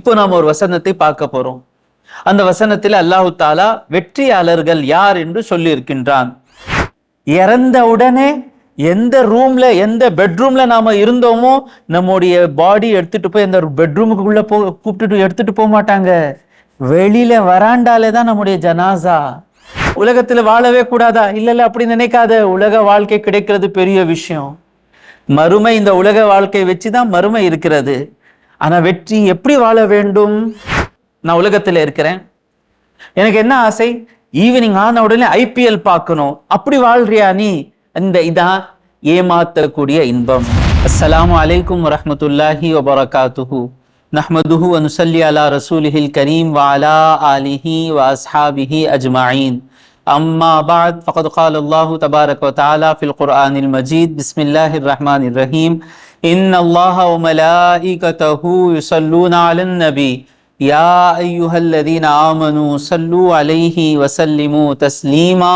இப்போ நாம் ஒரு வசனத்தை பார்க்க போறோம். அந்த வசனத்தில் அல்லாஹு தாலா வெற்றியாளர்கள் யார் என்று சொல்லி இருக்கின்றான். இறந்த உடனே எந்த ரூம்ல, எந்த பெட்ரூம்ல நாம இருந்தோமோ, நம்முடைய பாடி எடுத்துட்டு போய் அந்த பெட்ரூமுக்குள்ள கூப்பிட்டுட்டு எடுத்துட்டு போக மாட்டாங்க. வெளியில வராண்டாலே தான் நம்முடைய ஜனாசா. உலகத்துல வாழவே கூடாதா? இல்ல, அப்படி நினைக்காத. உலக வாழ்க்கை கிடைக்கிறது பெரிய விஷயம். மறுமை, இந்த உலக வாழ்க்கை வச்சுதான் மறுமை இருக்கிறது. ஆனா வெற்றி எப்படி வாழ வேண்டும்? நான் உலகத்துல இருக்கிறேன், எனக்கு என்ன ஆசை? ஈவினிங் ஆன உடனே ஐபிஎல் பார்க்கணும். அப்படி வாழ்றியா நீ? இதான் ஏமாத்தக்கூடிய இன்பம். அஸ்ஸலாமு அலைக்கும் வரஹ்மத்துல்லாஹி வபரகாத்துஹு. நஹ்மதுஹு வ நுஸல்லி அலா ரசூலிஹில் கரீம் வ அலா ஆலிஹி வ அஸ்ஹாபிஹி அஜ்மஈன். அம்மா பஅத், ஃபகத் கால அல்லாஹு தபாரக வ தஆலா ஃபில் குர்ஆனில் மஜீத். பிஸ்மில்லாஹிர் ரஹ்மானிர் ரஹீம். இன்னல்லாஹ வ மலாயிகத்தஹு யுஸல்லூன அலன் நபி யா அய்யுஹல்லதீன ஆமனூ ஸல்லூ அலைஹி வஸல்லிமூ தஸ்லீமா.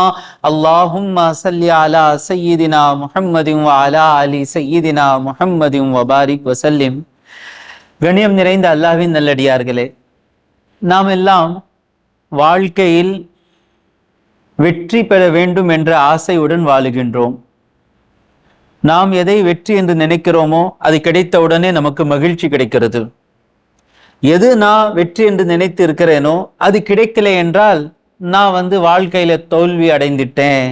அல்லாஹும்ம ஸல்லி அலா சய்யிதினா முஹம்மதின் வ அலா அலி சய்யிதினா முஹம்மதின் வ பாரிக் வஸல்லிம். கண்ணியம் நிறைந்த அல்லாஹ்வின் நல்லடியார்களே, நாம் எல்லாம் வாழ்க்கையில் வெற்றி பெற வேண்டும் என்ற ஆசையுடன் வாழுகின்றோம். நாம் எதை வெற்றி என்று நினைக்கிறோமோ அது கிடைத்த உடனே நமக்கு மகிழ்ச்சி கிடைக்கிறது. எது நான் வெற்றி என்று நினைத்து இருக்கிறேனோ அது கிடைக்கல என்றால் நான் வாழ்க்கையில தோல்வி அடைந்துட்டேன்,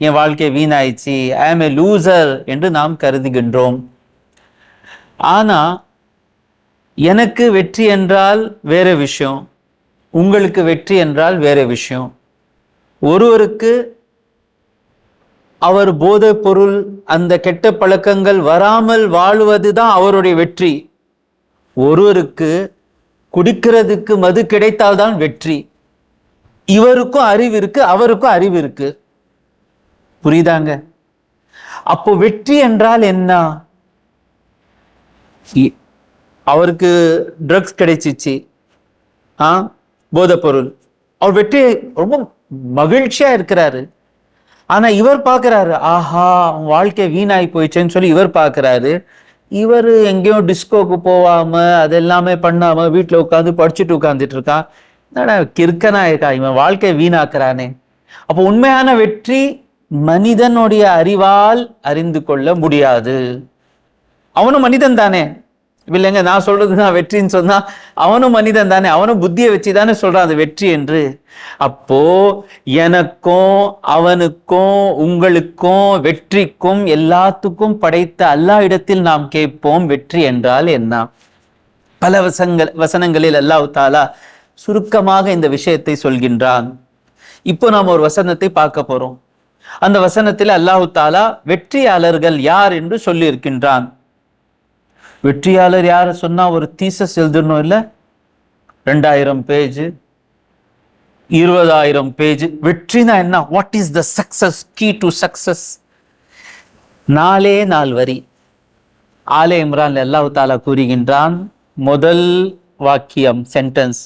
என் வாழ்க்கை வீணாயிடுச்சு, ஐ ஆம் ஏ லூசர் என்று நாம் கருதுகின்றோம். ஆனா எனக்கு வெற்றி என்றால் வேற விஷயம், உங்களுக்கு வெற்றி என்றால் வேற விஷயம். ஒருவருக்கு அவர் போதைப் பொருள், அந்த கெட்ட பழக்கங்கள் வராமல் வாழ்வதுதான் அவருடைய வெற்றி. ஒருவருக்கு குடிக்கிறதுக்கு மது கிடைத்தால்தான் வெற்றி. இவருக்கும் அறிவு இருக்கு, அவருக்கும் அறிவு இருக்கு. புரியுதாங்க? அப்போ வெற்றி என்றால் என்ன? அவருக்கு ட்ரக்ஸ் கிடைச்சிச்சு, போதைப் பொருள், அவர் வெற்றி ரொம்ப மகிழ்ச்சியா இருக்கிறாரு. ஆனா இவர் பார்க்கிறாரு, ஆஹா வாழ்க்கை வீணாய் போயிடுச்சேன்னு சொல்லி இவர் பார்க்கிறாரு. இவர் எங்கேயும் டிஸ்கோக்கு போகாம அதெல்லாமே பண்ணாம வீட்டுல உட்காந்து படிச்சுட்டு உட்கார்ந்துட்டு இருக்கான். என்னடா கிறுக்கனா இருக்கா, இவன் வாழ்க்கை வீணாக்குறானே. அப்போ உண்மையான வெற்றி மனிதனுடைய அறிவால் அறிந்து கொள்ள முடியாது. அவனும் மனிதன் தானே, இல்லைங்க நான் சொல்றதுதான் வெற்றின்னு சொன்னா அவனும் மனிதன் தானே, அவனும் புத்தியை வச்சுதானே சொல்றான் அது வெற்றி என்று. அப்போ எனக்கும் அவனுக்கும் உங்களுக்கும் வெற்றிக்கும் எல்லாத்துக்கும் படைத்த அல்லாஹ் இடத்தில் நாம் கேட்போம், வெற்றி என்றால் என்ன? பல வசனங்களில் அல்லாஹ் தஆலா சுருக்கமாக இந்த விஷயத்தை சொல்கின்றான். இப்போ நாம் ஒரு வசனத்தை பார்க்க போறோம். அந்த வசனத்தில் அல்லாஹ் தஆலா வெற்றியாளர்கள் யார் என்று சொல்லி இருக்கின்றான். வெற்றியாளர் யார் சொன்னா ஒரு தீசஸ் எழுதணும், இல்ல 2000 பேஜ் 20000 பேஜ். வெற்றினா என்ன? What is the success, key to success? 4 வரி. ஆலே இம்ரான் அல்லாஹ் தஆலா கூறுகின்றான், முதல் வாக்கியம், சென்டென்ஸ்,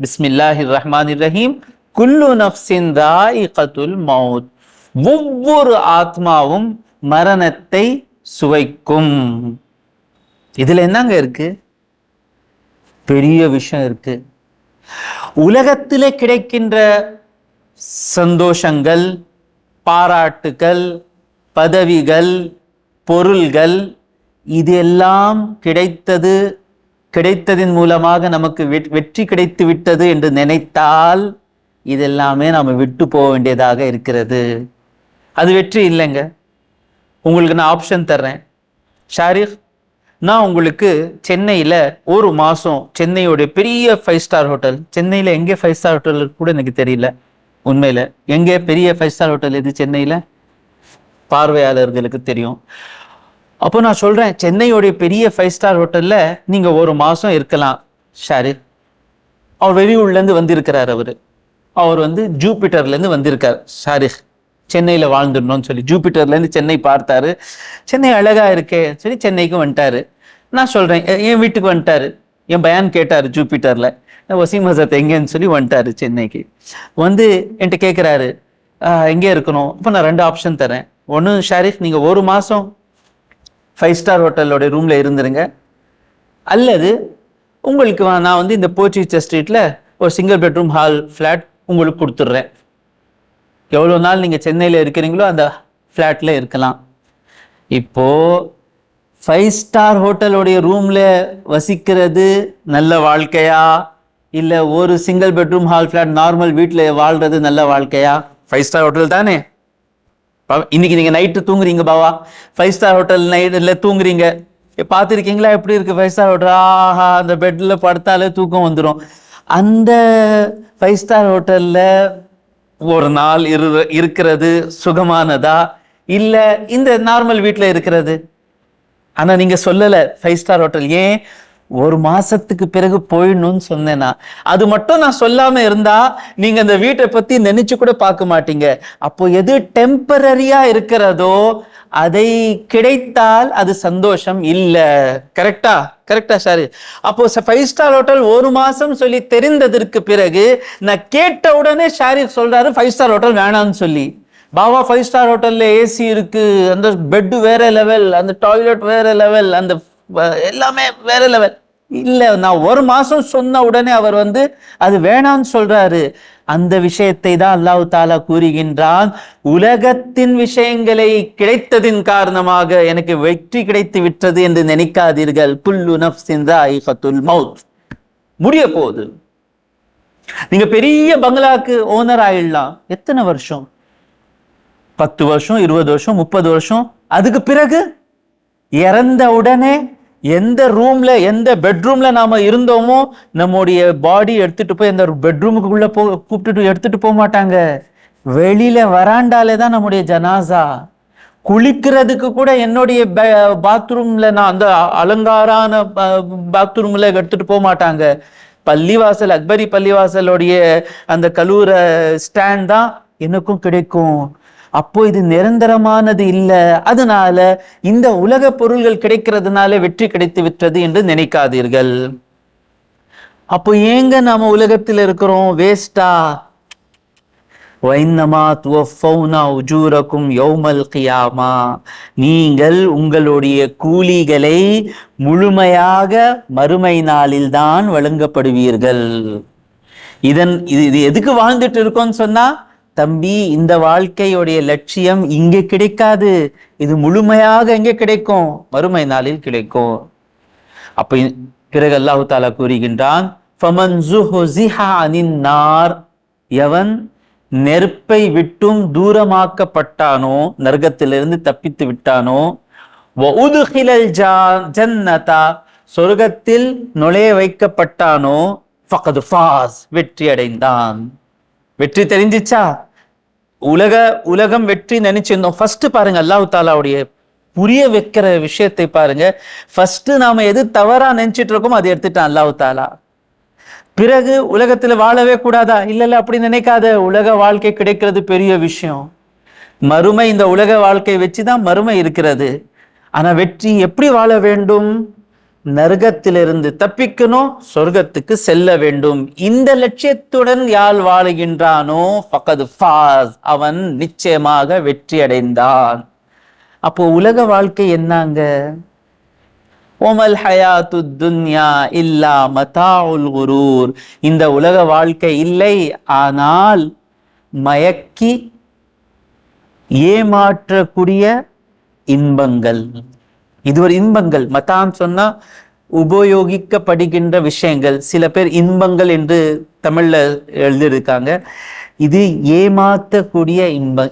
பிஸ்மில்லாஹிர் ரஹ்மானிர் ரஹீம், குல்லு நஃப்ஸின் தாயிகத்துல் மௌத், ஒவ்வொரு ஆத்மாவும் மரணத்தை சுவைக்கும். இதுல என்னங்க இருக்கு? பெரிய விஷயம் இருக்கு. உலகத்திலே கிடைக்கின்ற சந்தோஷங்கள், பாராட்டுகள், பதவிகள், பொருள்கள், இதெல்லாம் கிடைத்ததின் மூலமாக நமக்கு வெற்றி கிடைத்து விட்டது என்று நினைத்தால் இதெல்லாமே நாம விட்டு போக வேண்டியதாக இருக்கிறது. அது வெற்றி இல்லைங்க. உங்களுக்கு நான் ஆப்ஷன் தர்றேன். ஷாரிக், நான் உங்களுக்கு சென்னையில் ஒரு மாதம் சென்னையோடைய பெரிய 5 ஸ்டார் ஹோட்டல், சென்னையில் எங்கே 5 ஸ்டார் ஹோட்டல் கூட எனக்கு தெரியல உண்மையில், எங்கே பெரிய 5 ஸ்டார் ஹோட்டல் எது சென்னையில் பார்வையாளர்களுக்கு தெரியும். அப்போ நான் சொல்கிறேன், சென்னையோடைய பெரிய 5 ஸ்டார் ஹோட்டலில் நீங்கள் ஒரு மாதம் இருக்கலாம். ஷாரிக், அவர் வெளியூர்லேருந்து வந்திருக்கிறார். அவர் ஜூபிட்டர்லேருந்து வந்திருக்கார். ஷாரிக் சென்னையில் வாழ்ந்துடணும்னு சொல்லி ஜூபிட்டர்லேருந்து சென்னை பார்த்தாரு. சென்னை அழகாக இருக்கே சரி சென்னைக்கு வந்துட்டாரு. நான் சொல்கிறேன், என் வீட்டுக்கு வந்துட்டாரு, என் பயான் கேட்டார் ஜூபிட்டரில், வசீம் ஹசரத் எங்கேன்னு சொல்லி வந்துட்டாரு சென்னைக்கு. என்கிட்ட கேட்குறாரு எங்கே இருக்கணும். இப்போ நான் 2 ஆப்ஷன் தரேன். ஒன்று, ஷாரிக் நீங்கள் ஒரு மாதம் 5 ஸ்டார் ஹோட்டலோட ரூமில் இருந்துருங்க, அல்லது உங்களுக்கு நான் வந்து இந்த போர்ச்சுகீஸ் ஸ்ட்ரீட்ல ஒரு சிங்கிள் பெட்ரூம் ஹால் ஃபிளாட் உங்களுக்கு கொடுத்துட்றேன். எவ்வளோ நாள் நீங்க சென்னையில இருக்கிறீங்களோ அந்த ஃபிளாட்ல இருக்கலாம். இப்போ 5 ஸ்டார் ஹோட்டலுடைய ரூம்ல வசிக்கிறது நல்ல வாழ்க்கையா, இல்ல ஒரு single bedroom hall flat normal வீட்டில் வாழ்றது நல்ல வாழ்க்கையா? 5 ஸ்டார் ஹோட்டல் தானே. இன்னைக்கு நீங்க நைட்டு தூங்குறீங்க பாவா, 5 ஸ்டார் ஹோட்டல் நைட்ல தூங்குறீங்க, பார்த்துருக்கீங்களா எப்படி இருக்கு 5 ஸ்டார் ஹோட்டல்? ஆஹா, அந்த பெட்ல படுத்தாலே தூக்கம் வந்துடும். அந்த 5 ஸ்டார் ஹோட்டல்ல ஒரு நாள் இருக்கிறது சுகமானதா, இல்ல இந்த நார்மல் வீட்டில் இருக்கிறது? ஆனா நீங்க சொல்லல 5 ஸ்டார் ஹோட்டல். ஏன்? ஒரு மாசத்துக்கு பிறகு போயிடணும்னு சொன்னேன்னா. அது மட்டும் நான் சொல்லாம இருந்தா நீங்க அந்த வீட்டை பத்தி நினைச்சு கூட பார்க்க மாட்டீங்க. அப்போ எது டெம்பரரியா இருக்கிறதோ அதை கிடைத்தால் அது சந்தோஷம் இல்ல. கரெக்டா? கரெக்டா சார்? அப்போ 5 ஸ்டார் ஹோட்டல் ஒரு மாசம் சொல்லி தெரிந்ததற்கு பிறகு நான் கேட்ட உடனே ஷாரிக் சொல்றாரு 5 ஸ்டார் ஹோட்டல் வேணாம்னு சொல்லி. பாபா 5 ஸ்டார் ஹோட்டல்ல ஏசி இருக்கு, அந்த பெட் வேற லெவல், அந்த டாய்லெட் வேற லெவல், அந்த எல்லாமே வேற லெவல். இல்ல, நான் ஒரு மாசம் சொன்ன உடனே அவர் வந்து அது வேணான்னு சொல்றாரு. அந்த விஷயத்தை தான் அல்லாஹ் தாலா கூறுகின்றான், உலகத்தின் விஷயங்களை கிடைத்ததின் காரணமாக எனக்கு வெற்றி கிடைத்து விட்டது என்று நினைக்காதீர்கள். குல்லு நஃப்ஸின் ذائقத்துல் மௌத். முடிய போகுது. நீங்க பெரிய பங்களாக்கு ஓனர் ஆயிடலாம். எத்தனை வருஷம்? 10 வருஷம், 20 வருஷம், 30 வருஷம். அதுக்கு பிறகு இறந்த உடனே எந்த ரூம்ல, எந்த பெட்ரூம்ல நாம இருந்தோமோ நம்முடைய பாடி எடுத்துட்டு போய் அந்த பெட்ரூமுக்குள்ள கூப்பிட்டுட்டு எடுத்துட்டு போக மாட்டாங்க. வெளியில வராண்டாலே தான் நம்முடைய ஜனாசா. குளிக்கிறதுக்கு கூட என்னுடைய பாத்ரூம்ல, நான் அந்த அலங்காரான பாத்ரூம்ல எடுத்துட்டு போக மாட்டாங்க. பள்ளிவாசல், அக்பரி பள்ளிவாசலுடைய அந்த கழுவுற ஸ்டாண்ட் தான் எனக்கும் கிடைக்கும். அப்போ இது நிரந்தரமானது இல்ல. அதனால இந்த உலக பொருள்கள் கிடைக்கிறதுனால வெற்றி கிடைத்து விட்டது என்று நினைக்காதீர்கள். அப்போ ஏங்க நாம உலகத்தில் இருக்கிறோம்? வேஸ்டா? வைன்னமா துவஃபௌனா உஜூரக்கும் யௌமல் கியாமா. நீங்கள் உங்களுடைய கூலிகளை முழுமையாக மறுமை நாளில் தான் வழங்கப்படுவீர்கள். இது எதுக்கு வாழ்ந்துட்டு இருக்கோம்னு சொன்னா, தம்பி, இந்த வாழ்க்கையுடைய லட்சியம் இங்கே கிடைக்காது, இது முழுமையாக எங்கே கிடைக்கும்? மறுமை நாளில் கிடைக்கும். அப்ப பிறகு அல்லாஹ் தஆலா கூறுகின்றான், ஃபமன் ஸுஹ்ஸிஹா அனின் நார், எவன் நெருப்பை விட்டும் தூரமாக்கப்பட்டானோ, நரகத்திலிருந்து தப்பித்து விட்டானோ, வஉத்கிலல் ஜன்னத, சொர்க்கத்தில் நுழைய வைக்கப்பட்டானோ, ஃபகத் ஃபாஸ், வெற்றி அடைந்தான். வெற்றி தெரிஞ்சிச்சா? உலகம் வெற்றி நினைச்சிருந்தோம். ஃபர்ஸ்ட் பாருங்க, அல்லாஹ் தாலாவுடைய புரிய வைக்கிற விஷயத்தை பாருங்க. ஃபர்ஸ்ட் நாம எது தவறா நினைச்சிட்டு இருக்கோம் அதை எடுத்துட்டான் அல்லாஹ் தாலா. பிறகு உலகத்துல வாழவே கூடாதா? இல்ல, அப்படி நினைக்காத. உலக வாழ்க்கை கிடைக்கிறது பெரிய விஷயம். மறுமை, இந்த உலக வாழ்க்கை வச்சுதான் மறுமை இருக்கிறது. ஆனா வெற்றி எப்படி வாழ வேண்டும்? நரகத்திலிருந்து தப்பிக்கணும், சொர்க்கத்துக்கு செல்ல வேண்டும். இந்த லட்சியத்துடன் யார் வாழுகின்றானோ ஃபகத் ஃபாஸ், அவன் நிச்சயமாக வெற்றி அடைந்தான். அப்போ உலக வாழ்க்கை என்னங்க? ஒமல் ஹயாத்து துன்யா இல்லா மதாஉல் குரூர். இந்த உலக வாழ்க்கை இல்லை, ஆனால் மயக்கி ஏமாற்றக்கூடிய இன்பங்கள். இது ஒரு இன்பங்கள். மதான் சொன்னா உபயோகிக்கப்படுகின்ற விஷயங்கள். சில பேர் இன்பங்கள் என்று தமிழ்ல எழுதியிருக்காங்க. இது ஏமாத்தக்கூடிய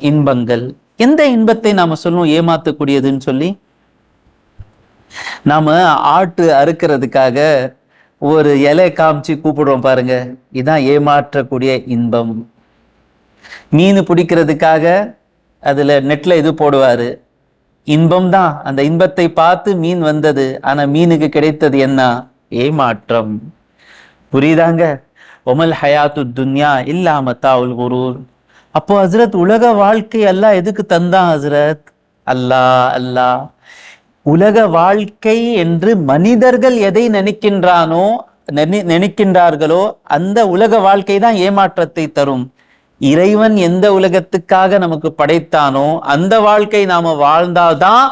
இன்பங்கள். எந்த இன்பத்தை நாம சொல்லுவோம் ஏமாத்தக்கூடியதுன்னு சொல்லி? நாம ஆட்டு அறுக்கிறதுக்காக ஒரு இலை காமிச்சு கூப்பிடுறோம் பாருங்க, இதுதான் ஏமாற்றக்கூடிய இன்பம். மீன் பிடிக்கிறதுக்காக அதுல நெட்ல இது போடுவாரு, இன்பம் தான். அந்த இன்பத்தை பார்த்து மீன் வந்தது, ஆனா மீனுக்கு கிடைத்தது என்ன? ஏமாற்றம். புரியுதாங்க? ஒமல் ஹயாத்து துன்யா இல்லா மத்தாஉல் குரூர். அப்போ ஹஸ்ரத், உலக வாழ்க்கை அல்லாஹ் எதுக்கு தந்தான் ஹஸ்ரத்? அல்லாஹ் உலக வாழ்க்கை என்று மனிதர்கள் எதை நினைக்கின்றார்களோ அந்த உலக வாழ்க்கை தான் ஏமாற்றத்தை தரும். இறைவன் எந்த உலகத்துக்காக நமக்கு படைத்தானோ அந்த வாழ்க்கை நாம வாழ்ந்தாதான்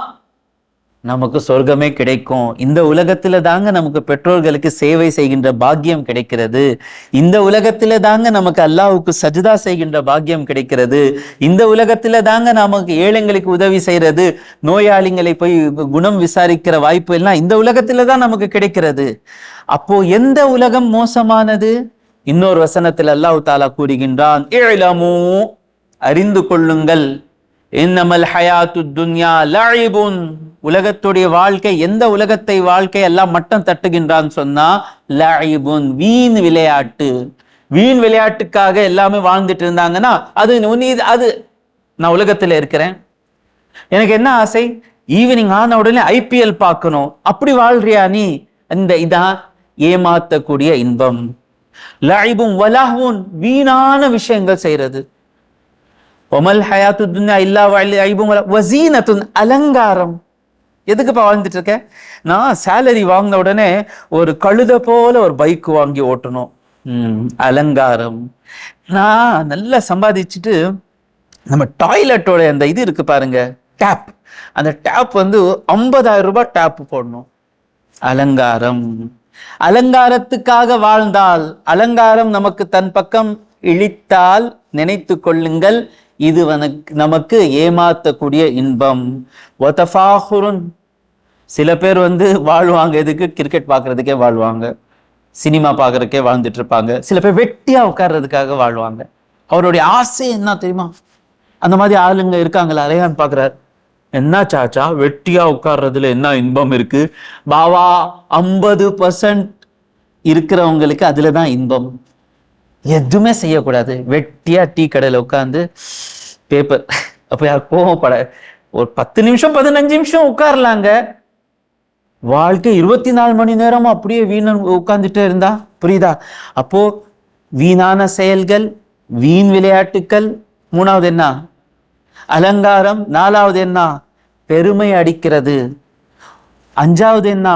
நமக்கு சொர்க்கமே கிடைக்கும். இந்த உலகத்துல தாங்க நமக்கு பெற்றோர்களுக்கு சேவை செய்கின்ற பாக்கியம் கிடைக்கிறது. இந்த உலகத்துல தாங்க நமக்கு அல்லாஹ்வுக்கு சஜ்தா செய்கின்ற பாக்கியம் கிடைக்கிறது. இந்த உலகத்துல தாங்க நமக்கு ஏழைங்களுக்கு உதவி செய்யறது, நோயாளிகளை போய் குணம் விசாரிக்கிற வாய்ப்பு எல்லாம் இந்த உலகத்துல தான் நமக்கு கிடைக்கிறது. அப்போ எந்த உலகம் மோசமானது? இன்னொரு வசனத்தில் அல்லாஹ் தஆலா கூறுகின்றான், இஅலமு, அறிந்து கொள்ளுங்கள், இன்னமல் ஹயாத்து துன்யா லஇபுன், உலகத்துடைய வாழ்க்கை, எந்த உலகத்தை வாழ்க்கை எல்லாம் மட்டம் தட்டுகின்றான் சொன்னா லஇபுன், வீண் விளையாட்டு. வீண் விளையாட்டுக்காக எல்லாமே வாழ்ந்துட்டு இருந்தாங்கன்னா அது நான் உலகத்துல இருக்கிறேன், எனக்கு என்ன ஆசை, ஈவினிங் ஆன உடனே ஐபிஎல் பார்க்கணும், அப்படி வாழ்றியா நீ? இதான் ஏமாத்தக்கூடிய இன்பம். லஇபுன் வலஹ்வுன், வீணான விஷயங்கள் செய்யறது. ஒமல் ஹயாத்து துன்யா இல்லா லஇபுன் வஸீனத்துன், அலங்காரம். எதுக்குப்பா வாழ்ந்துட்டு இருக்க? நான் சேலரி வாங்கின உடனே ஒரு கழுத போல ஒரு பைக் வாங்கி ஓட்டணும், அலங்காரம். நான் நல்லா சம்பாதிச்சுட்டு நம்ம டாய்லெட்டோட அந்த இது இருக்கு பாருங்க, டேப், அந்த டேப் 50,000 ரூபாய் டேப் போடணும், அலங்காரம். அலங்காரத்துக்காக வாழ்ந்தால், அலங்காரம் நமக்கு தன் பக்கம் இழித்தால் நினைத்து கொள்ளுங்கள், இது நமக்கு ஏமாத்தக்கூடிய இன்பம். வதஃபாஹுருன், சில பேர் வாழ்வாங்க எதுக்கு? கிரிக்கெட் பார்க்கறதுக்கே வாழ்வாங்க, சினிமா பார்க்கறதுக்கே வாழ்ந்துட்டு இருப்பாங்க. சில பேர் வெட்டியா உட்கார்றதுக்காக வாழ்வாங்க. அவருடைய ஆசை என்ன தெரியுமா? அந்த மாதிரி ஆளுங்க இருக்காங்களா? அரையான் பார்க்கிறார், என்ன சாச்சா வெட்டியா உட்கார்றதுல என்ன இன்பம் இருக்கு? பாவா 50% இருக்கிறவங்களுக்கு அதுலதான் இன்பம். எதுவுமே செய்யக்கூடாது, வெட்டியா டீ கடையில உட்கார்ந்து பேப்பர், அப்ப யார் கோவப்பட, ஒரு 10 நிமிஷம் 15 நிமிஷம் உட்காரலாங்க. வாழ்க்கை 24 மணி நேரமும் அப்படியே வீணன் உட்கார்ந்துட்டே இருந்தா புரியுதா? அப்போ வீணான செயல்கள், வீண் விளையாட்டுக்கள். மூணாவது என்ன? அலங்காரம். நாலாவது என்ன? பெருமை அடிக்கிறது. அஞ்சாவது என்ன?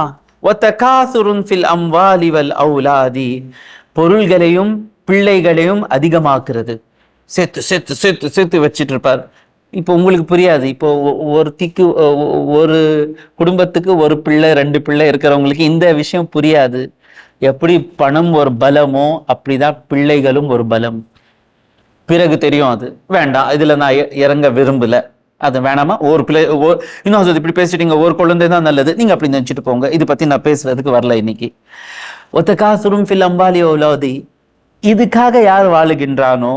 வதகாசுருன் ஃபில் அம்வாலி வல் அவுலாதி, பொருள்களையும் பிள்ளைகளையும் அதிகமாக்குறது. சேர்த்து சேர்த்து சேர்த்து சேர்த்து வச்சிட்டு இருப்பார். இப்போ உங்களுக்கு புரியாது. இப்போ ஒரு குடும்பத்துக்கு ஒரு பிள்ளை 2 பிள்ளை இருக்கிறவங்களுக்கு இந்த விஷயம் புரியாது. எப்படி பணம் ஒரு பலமோ அப்படிதான் பிள்ளைகளும் ஒரு பலம். பிறகு தெரியும் அது வேண்டாம், இதுல நான் இறங்க விரும்பல, அது வேணாமா, ஒரு பிள்ளை இன்னும் இப்படி பேசிட்டீங்க, ஒரு குழந்தை தான் நல்லது, நீங்க அப்படி நினைச்சிட்டு போங்க, இது பத்தி நான் பேசுறதுக்கு வரல இன்னைக்கு. ஒத்தகாசுரும் ஃபில் அம்பாலி அவுலாதி, இதுக்காக யார் வாழுகின்றானோ,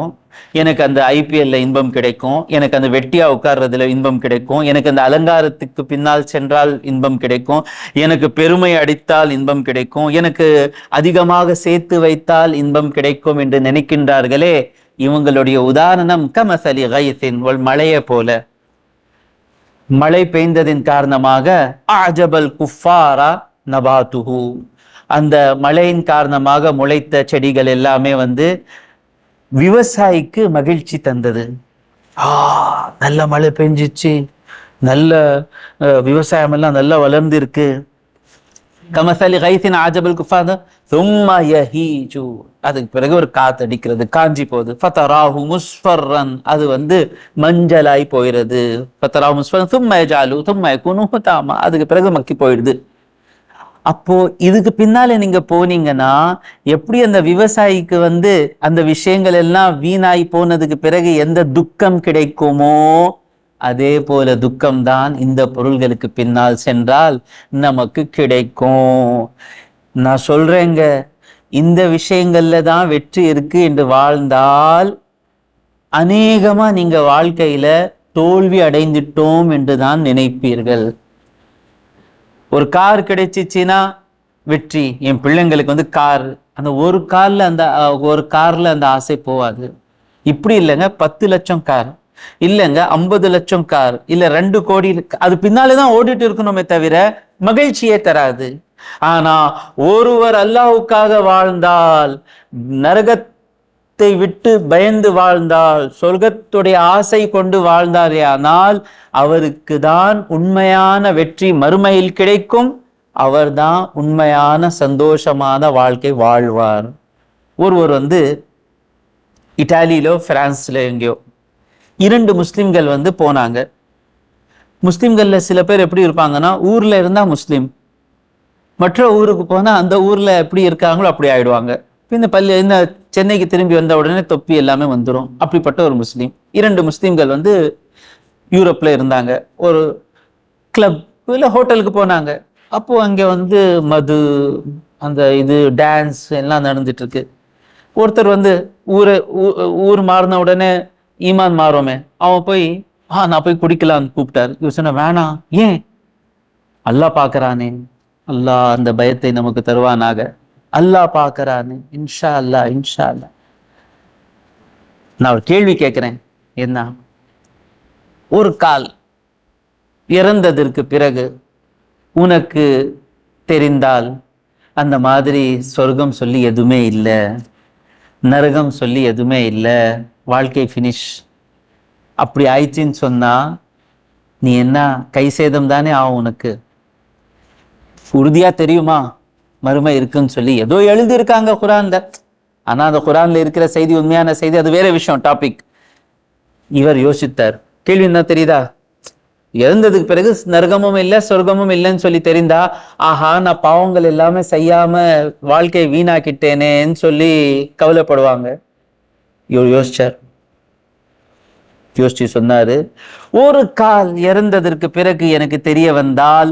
எனக்கு அந்த ஐபிஎல்ல இன்பம் கிடைக்கும், எனக்கு அந்த வெட்டியா உட்கார்றதுல இன்பம் கிடைக்கும், எனக்கு அந்த அலங்காரத்துக்கு பின்னால் சென்றால் இன்பம் கிடைக்கும், எனக்கு பெருமை அடித்தால் இன்பம் கிடைக்கும், எனக்கு அதிகமாக சேர்த்து வைத்தால் இன்பம் கிடைக்கும் என்று நினைக்கின்றார்களே, இவங்களுடைய உதாரணம் கமசலி கைஸின், மழையை போல. மழை பெய்ந்ததின் காரணமாக அஜபல் குஃபாரா நபாத்துஹு, அந்த மழையின் காரணமாக முளைத்த செடிகள் எல்லாமே விவசாயிக்கு மகிழ்ச்சி தந்தது. நல்ல மழை பெஞ்சிச்சு, நல்ல விவசாயம் எல்லாம் நல்லா வளர்ந்து இருக்கு. கமசலி கைஸின் அஜபல் குஃபாரா சும்மா யஹீஜு, அதுக்கு பிறகு ஒரு காத்து அடிக்கிறது, காஞ்சி போகுது. ஃபதராஹு முஸ்ஃபர்ரன், அது மஞ்சளாய் போயிடுது. ஃபதராஹு முஸ்ஃபர்ரன் சும்மா யஜாலு சும்மா யகுனு ஹுதாமா, அதுக்கு பிறகு மக்கி போயிடுது. அப்போ இதுக்கு பின்னால நீங்க போனீங்கன்னா எப்படி அந்த விவசாயிக்கு அந்த விஷயங்கள் எல்லாம் வீணாய் போனதுக்கு பிறகு எந்த துக்கம் கிடைக்குமோ, அதே போல துக்கம்தான் இந்த பொருள்களுக்கு பின்னால் சென்றால் நமக்கு கிடைக்கும். நான் சொல்றேங்க, இந்த விஷயங்கள்ல தான் வெற்றி இருக்கு என்று வாழ்ந்தால் அநேகமா நீங்க வாழ்க்கையில தோல்வி அடைந்துட்டோம் என்று தான் நினைப்பீர்கள். ஒரு கார் கிடைச்சிச்சுன்னா வெற்றி. என் பிள்ளைங்களுக்கு கார், அந்த ஒரு கார்ல அந்த ஆசை போவாது. இப்படி இல்லைங்க, 10 லட்சம் கார் இல்லைங்க, 50 லட்சம் கார் இல்ல 2 கோடி, அது பின்னாலேதான் ஓடிட்டு இருக்கணுமே தவிர மகிழ்ச்சியே தராது. ஆனா ஒருவர் அல்லாஹ்வுக்காக வாழ்ந்தால், நரகத்தை விட்டு பயந்து வாழ்ந்தால், சொர்க்கத்துடைய ஆசை கொண்டு வாழ்ந்தாரே, ஆனால் அவருக்கு தான் உண்மையான வெற்றி மறுமையில் கிடைக்கும். அவர்தான் உண்மையான சந்தோஷமான வாழ்க்கை வாழ்வார். ஒருவர் இட்டாலியிலோ பிரான்ஸ்ல எங்கேயோ 2 முஸ்லிம்கள் போனாங்க. முஸ்லிம்கள்ல சில பேர் எப்படி இருப்பாங்கன்னா, ஊர்ல இருந்தா முஸ்லிம், மற்ற ஊருக்கு போனா அந்த ஊர்ல எப்படி இருக்காங்களோ அப்படி ஆயிடுவாங்க. இந்த சென்னைக்கு திரும்பி வந்த உடனே தொப்பி எல்லாமே வந்துடும். அப்படிப்பட்ட ஒரு முஸ்லீம். 2 முஸ்லிம்கள் வந்து யூரோப்ல இருந்தாங்க. ஒரு கிளப் இல்ல ஹோட்டலுக்கு போனாங்க. அப்போ அங்க வந்து மது, அந்த இது டான்ஸ் எல்லாம் நடந்துட்டு இருக்கு. ஒருத்தர் வந்து ஊர் மாறின உடனே ஈமான் மாறுமே, அவன் போய் நான் போய் குடிக்கலான்னு கூப்பிட்டாரு. இவர் சொன்ன வேணாம். ஏன்? அல்லாஹ் பாக்குறானே, அல்லாஹ் அந்த பயத்தை நமக்கு தருவானாக. அல்லாஹ் பாக்குறானே, இன்ஷா அல்லாஹ் இன்ஷா அல்லாஹ். நான் ஒரு கேள்வி கேட்கிறேன். என்ன? ஒரு கால் இறந்ததற்கு பிறகு உனக்கு தெரிந்தால் அந்த மாதிரி சொர்க்கம் சொல்லி எதுவுமே இல்லை, நரகம் சொல்லி எதுவுமே இல்லை, வாழ்க்கை ஃபினிஷ் அப்படி ஆயிடுச்சின்னு சொன்னா நீ என்ன கை சேதம் தானே ஆகும் உனக்கு. உறுதியா தெரியுமா மறுமை இருக்குன்னு சொல்லி ஏதோ எழுதி இருக்காங்க குரான்ல. ஆனா அந்த குரான்ல இருக்கிற செய்தி உண்மையான செய்தி, அது வேற விஷயம், டாபிக். இவர் யோசித்தார். கேள்வி என்ன தெரியுதா? இறந்ததுக்கு பிறகு நரகமும் இல்லை சொர்க்கமும் இல்லைன்னு சொல்லி தெரிந்தா, ஆஹா நான் பாவங்கள் எல்லாமே செய்யாம வாழ்க்கையை வீணாக்கிட்டேனேன்னு சொல்லி கவலைப்படுவாங்க. இவர் யோசிச்சு சொன்னாரு, ஒரு கால் இறந்ததற்கு பிறகு எனக்கு தெரிய வந்தால்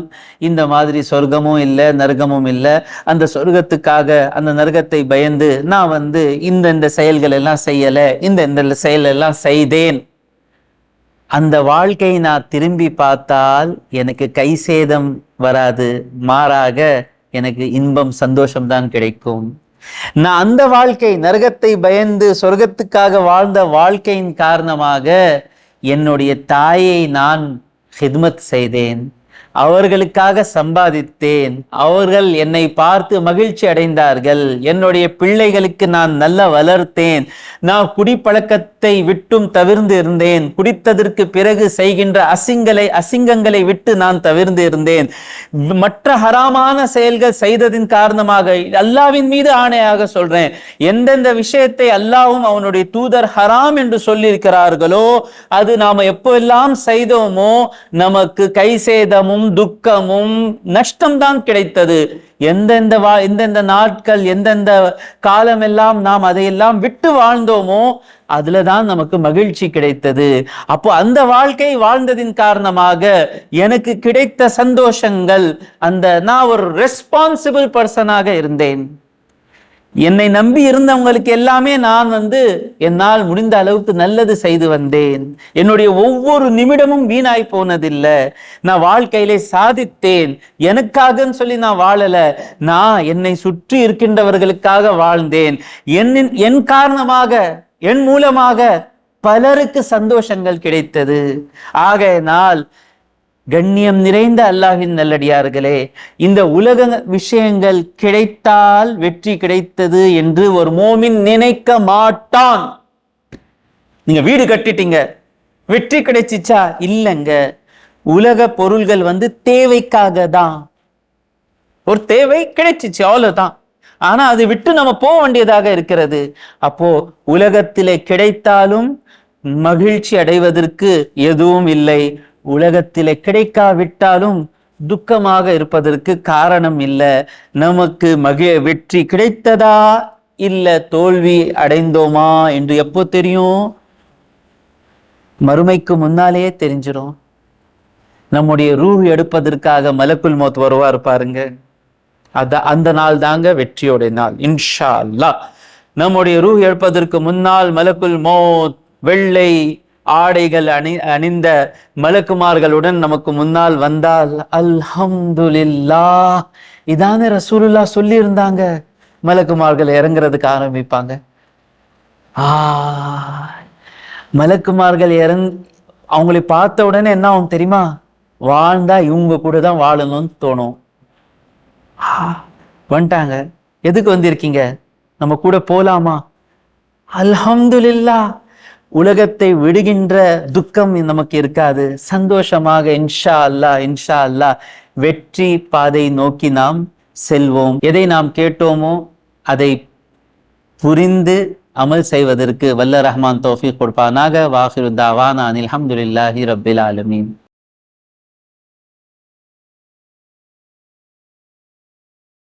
இந்த மாதிரி சொர்க்கமும் இல்லை நரகமும் இல்லை, அந்த சொர்க்கத்துக்காக அந்த நரகத்தை பயந்து நான் வந்து இந்த செயல்கள் எல்லாம் செய்யலை, இந்த செயல் எல்லாம் செய்தேன், அந்த வாழ்க்கையை நான் திரும்பி பார்த்தால் எனக்கு கை சேதம் வராது, மாறாக எனக்கு இன்பம் சந்தோஷம் தான் கிடைக்கும். நான் அந்த வாழ்க்கை நரகத்தை பயந்து சொர்க்கத்துக்காக வாழ்ந்த வாழ்க்கையின் காரணமாக என்னுடைய தாயை நான் ஹித்மத் செய்தேன், அவர்களுக்காக சம்பாதித்தேன், அவர்கள் என்னை பார்த்து மகிழ்ச்சி அடைந்தார்கள், என்னுடைய பிள்ளைகளுக்கு நான் நல்லா வளர்த்தேன், நான் குடிப்பழக்கத்தை விட்டும் தவிர்ந்து இருந்தேன், குடித்ததற்கு பிறகு செய்கின்ற அசிங்கங்களை விட்டு நான் தவிர்ந்து இருந்தேன், மற்ற ஹராமான செயல்கள் செய்ததின் காரணமாக அல்லாஹ்வின் மீது ஆணையாக சொல்றேன், எந்தெந்த விஷயத்தை அல்லாஹ்வும் அவனுடைய தூதர் ஹராம் என்று சொல்லியிருக்கிறார்களோ அது நாம எப்பெல்லாம் செய்தோமோ நமக்கு கை சேதமும் துக்கமும் நஷ்டம்தான் கிடைத்தது. எந்தெந்த நாட்கள் எந்தெந்த காலம் எல்லாம் நாம் அதையெல்லாம் விட்டு வாழ்ந்தோமோ அதுலதான் நமக்கு மகிழ்ச்சி கிடைத்தது. அப்போ அந்த வாழ்க்கை வாழ்ந்ததின் காரணமாக எனக்கு கிடைத்த சந்தோஷங்கள், நான் ஒரு ரெஸ்பான்சிபிள் பர்சனாக இருந்தேன். என்னை நம்பி இருந்தவங்களுக்கு எல்லாமே நான் என்னால் முடிந்த அளவுக்கு நல்லது செய்து வந்தேன். என்னுடைய ஒவ்வொரு நிமிடமும் வீணாய் போனதில்லை. நான் வாழ்க்கையிலே சாதித்தேன். எனக்காகன்னு சொல்லி நான் வாழல, நான் என்னை சுற்றி இருக்கின்றவர்களுக்காக வாழ்ந்தேன். என் காரணமாக என் மூலமாக பலருக்கு சந்தோஷங்கள் கிடைத்தது. ஆகையினால் கண்ணியம் நிறைந்த அல்லாஹ்வின் நல்லடியார்களே, இந்த உலக விஷயங்கள் கிடைத்தால் வெற்றி கிடைத்தது என்று ஒரு மோமின் நினைக்க மாட்டான். நீங்க வீடு கட்டிட்டீங்க, வெற்றி கிடைச்சிச்சா? இல்லைங்க. உலக பொருள்கள் தேவைக்காக தான். ஒரு தேவை கிடைச்சிச்சு, அவ்வளவுதான். ஆனா அதை விட்டு நம்ம போக வேண்டியதாக இருக்கிறது. அப்போ உலகத்திலே கிடைத்தாலும் மகிழ்ச்சி அடைவதற்கு எதுவும் இல்லை, உலகத்திலே கிடைக்காவிட்டாலும் துக்கமாக இருப்பதற்கு காரணம் இல்லை. நமக்கு வெற்றி கிடைத்ததா இல்ல தோல்வி அடைந்தோமா என்று எப்போ தெரியும்? மறுமைக்கு முன்னாலேயே தெரிஞ்சிடும். நம்முடைய ரூஹ் எடுப்பதற்காக மலக்குல் மௌத் வருவார் பாருங்க, அந்த நாள் தாங்க வெற்றியோடைய நாள் இன்ஷா அல்லாஹ். நம்முடைய ரூஹ் எடுப்பதற்கு முன்னால் மலக்குல் மௌத் வெள்ளை ஆடைகள் அணிந்த மலக்குமார்களுடன் நமக்கு முன்னால் வந்தால் அல்ஹம்துலில்லாஹ், இதானே ரசூலுல்லாஹ் சொல்லி இருந்தாங்க. மலக்குமார்கள் இறங்குறதுக்கு ஆரம்பிப்பாங்க. மலக்குமார்கள் அவங்களை பார்த்த உடனே என்ன ஆகும் தெரியுமா? வாழ்ந்தா இவங்க கூட தான் வாழணும்னு தோணும். வந்துட்டாங்க, எதுக்கு வந்திருக்கீங்க? நம்ம கூட போலாமா? அல்ஹம்துலில்லாஹ், உலகத்தை விடுகின்ற துக்கம் நமக்கு இருக்காது. சந்தோஷமாக இன்ஷா அல்லாஹ் இன்ஷா அல்லாஹ் வெற்றி பாதை நோக்கி நாம் செல்வோம். எதை நாம் கேட்டோமோ அதை புரிந்து அமல் செய்வதற்கு வல்ல ரஹ்மான் தௌஃபீக் கொடுப்பானாக. வாஹிரு தாவானா அனில் ஹம்துலில்லாஹி ரப்பில் ஆலமீன்.